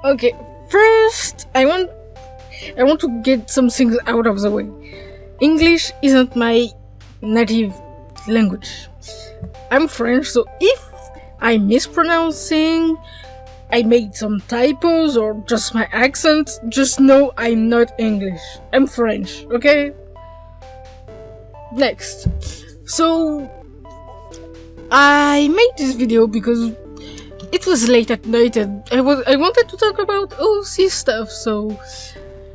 Okay, first I want to get some things out of the way. English isn't my native language. I'm French, so if I mispronouncing, I made some typos or just my accent, just know I'm not English. I'm French, okay? Next. So I made this video because it was late at night and I wanted to talk about OC stuff, so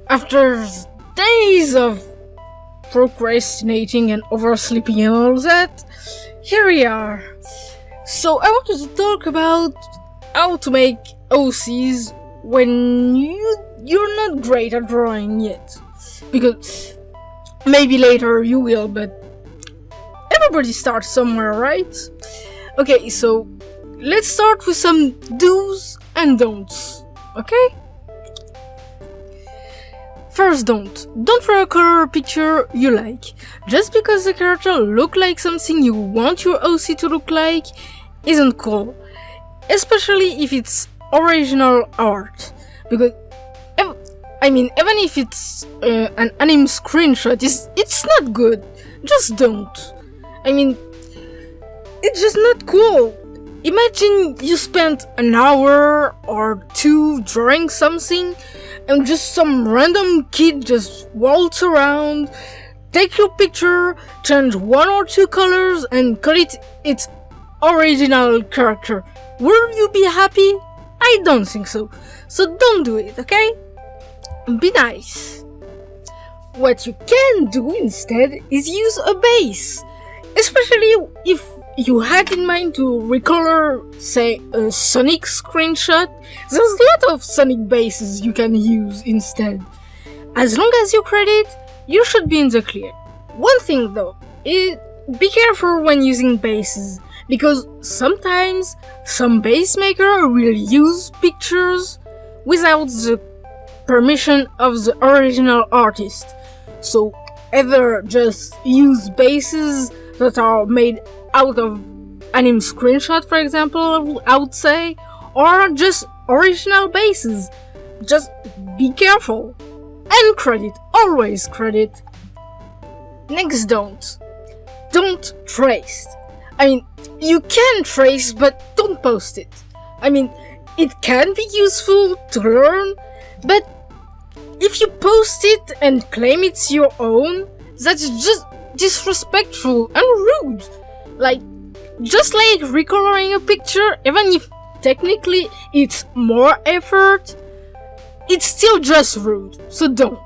after days of procrastinating and oversleeping and all that, here we are. So I wanted to talk about how to make OCs when you're not great at drawing yet. Because maybe later you will, but everybody starts somewhere, right? Okay, so let's start with some do's and don'ts, okay? First don't recolor a picture you like. Just because the character look like something you want your OC to look like isn't cool. Especially if it's original art. Because, even if it's an anime screenshot, it's not good. Just don't. It's just not cool. Imagine you spent an hour or two drawing something and just some random kid just waltz around, take your picture, change one or two colors and call it its original character. Will you be happy? I don't think so. So don't do it, okay? Be nice. What you can do instead is use a base. Especially if you had in mind to recolor, say, a Sonic screenshot, there's a lot of Sonic bases you can use instead. As long as you credit, you should be in the clear. One thing though, is be careful when using bases, because sometimes some base maker will use pictures without the permission of the original artist. So either just use bases that are made out of anime screenshot, for example, I would say, or just original bases. Just be careful. And credit, always credit. Next don't trace. You can trace, but don't post it. It can be useful to learn, but if you post it and claim it's your own, that's just disrespectful and rude. Just like recoloring a picture, even if technically it's more effort, it's still just rude, so don't.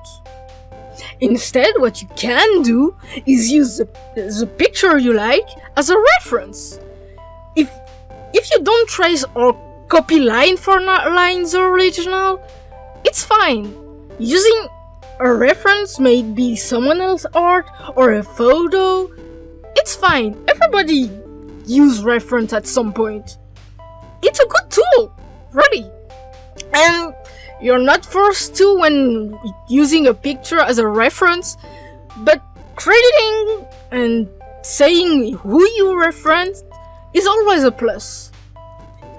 Instead, what you can do is use the picture you like as a reference. If you don't trace or copy line for line the original, it's fine. Using a reference may be someone else's art or a photo, it's fine. Everybody use reference at some point. It's a good tool, really. And you're not forced to when using a picture as a reference, but crediting and saying who you referenced is always a plus.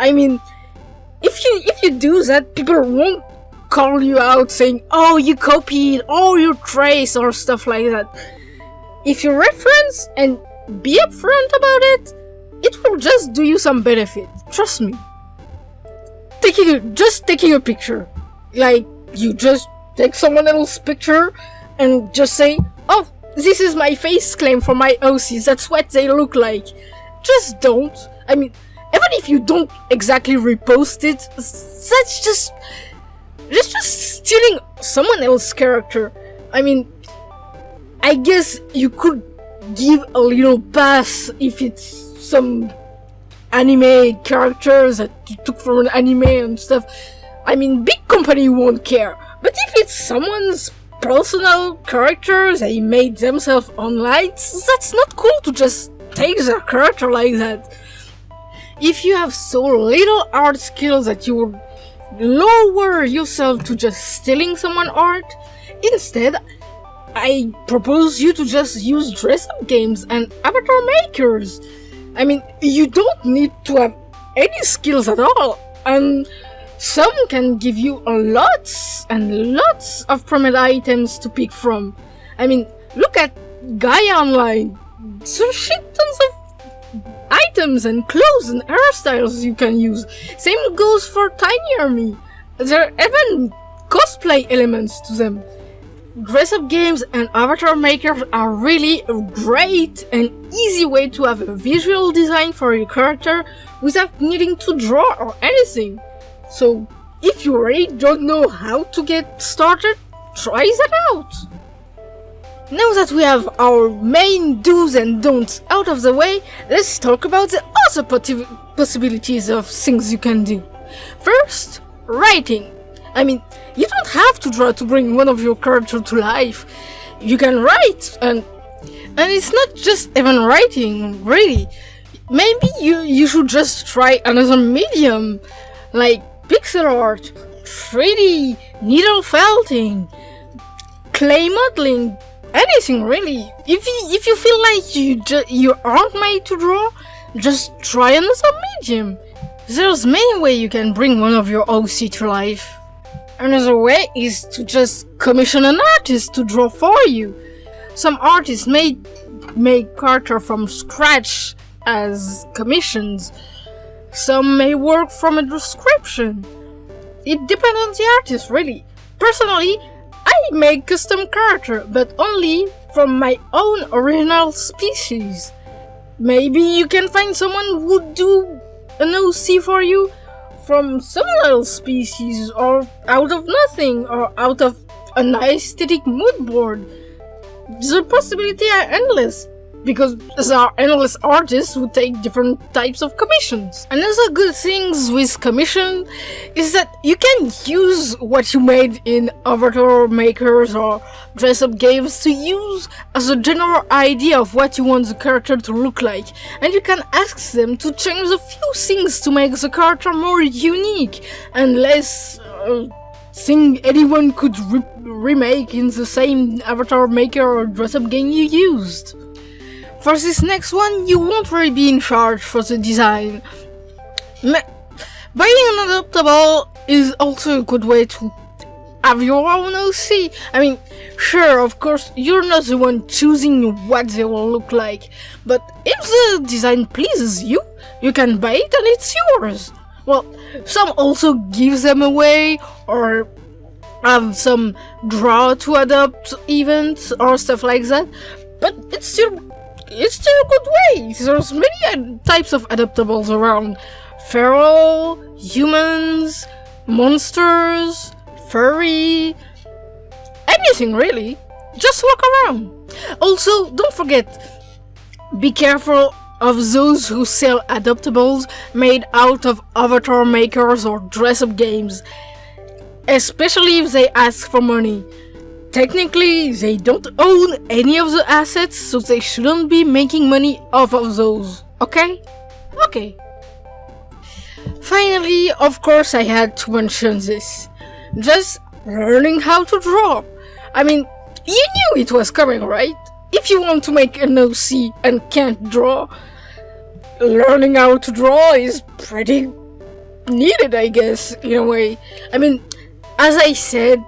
If you do that, people won't call you out saying, oh, you copied, oh, you trace, or stuff like that. If you reference and be upfront about it, it will just do you some benefit. Trust me. Taking a picture. You just take someone else's picture and just say, oh, this is my face claim for my OCs, that's what they look like. Just don't. Even if you don't exactly repost it, that's just stealing someone else's character. I guess you could give a little pass if it's some anime characters that you took from an anime and stuff. Big company won't care. But if it's someone's personal character they made themselves online, that's not cool to just take their character like that. If you have so little art skills that you would lower yourself to just stealing someone's art, instead, I propose you to just use dress-up games and avatar makers. You don't need to have any skills at all. And Some can give you lots and lots of permanent items to pick from. I mean, look at Gaia Online. So shit tons of items and clothes and hairstyles you can use. Same goes for Tiny Army. There are even cosplay elements to them. Dress-up games and avatar makers are really a great and easy way to have a visual design for your character without needing to draw or anything. So, if you really don't know how to get started, try that out! Now that we have our main do's and don'ts out of the way, let's talk about the other possibilities of things you can do. First, writing. I mean, you don't have to draw to bring one of your characters to life. You can write, and it's not just even writing, really. Maybe you should just try another medium, like pixel art, 3D, needle felting, clay modeling, anything really. If you feel like you aren't made to draw, just try another medium. There's many ways you can bring one of your OC to life. Another way is to just commission an artist to draw for you. Some artists may make character from scratch as commissions. Some may work from a description. It depends on the artist, really. Personally, I make custom character, but only from my own original species. Maybe you can find someone who would do an OC for you from some little species, or out of nothing, or out of a nice aesthetic mood board. The possibilities are endless, because there are endless artists who take different types of commissions. Another good thing with commission is that you can use what you made in avatar makers or dress-up games to use as a general idea of what you want the character to look like, and you can ask them to change a few things to make the character more unique and less thing anyone could remake in the same avatar maker or dress-up game you used. For this next one, you won't really be in charge for the design. Buying an adaptable is also a good way to have your own OC. I mean, sure, of course, you're not the one choosing what they will look like, but if the design pleases you, you can buy it and it's yours. Well, some also give them away, or have some draw to adopt events or stuff like that, but it's still a good way. There's many types of adaptables around. Feral, humans, monsters, furry, anything really. Just look around. Also, don't forget, be careful of those who sell adaptables made out of avatar makers or dress-up games, especially if they ask for money. Technically, they don't own any of the assets, so they shouldn't be making money off of those, okay? Okay. Finally, of course, I had to mention this. Just learning how to draw. I mean, you knew it was coming, right? If you want to make an OC and can't draw, learning how to draw is pretty needed, I guess, in a way. I mean, as I said,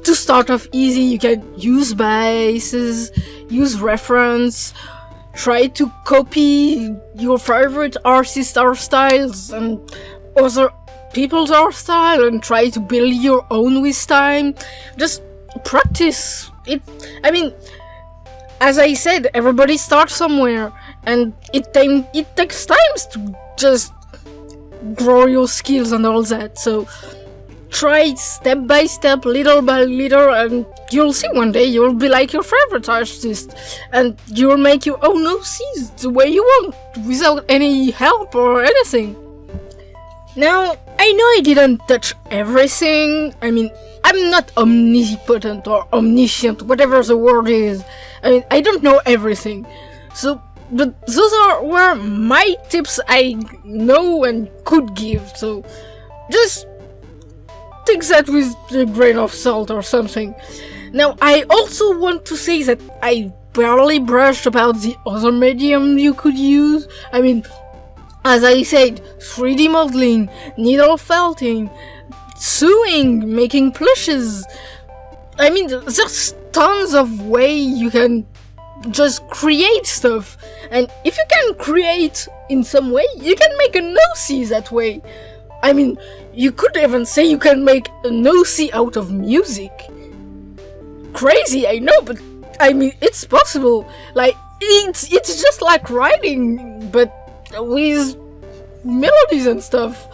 to start off easy, you can use bases, use reference, try to copy your favorite artist art styles and other people's art style and try to build your own with time. Just practice it. I mean, as I said, everybody starts somewhere, and it takes time to just grow your skills and all that. So try step by step, little by little, and you'll see one day you'll be like your favorite artist, and you'll make your own OCs the way you want, without any help or anything. Now, I know I didn't touch everything. I mean, I'm not omnipotent or omniscient, whatever the word is. I mean, I don't know everything. So, but those were my tips I know and could give, so just take that with a grain of salt or something. Now, I also want to say that I barely brushed about the other medium you could use. I mean, as I said, 3D modeling, needle felting, sewing, making plushes. I mean, there's tons of way you can just create stuff. And if you can create in some way, you can make a no-see that way. I mean, you could even say you can make a no-see out of music. Crazy, I know, but I mean, it's possible. Like, it's just like writing, but with melodies and stuff.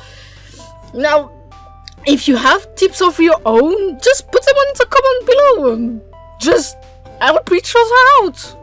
Now, if you have tips of your own, just put them in the comment below and just help each other out.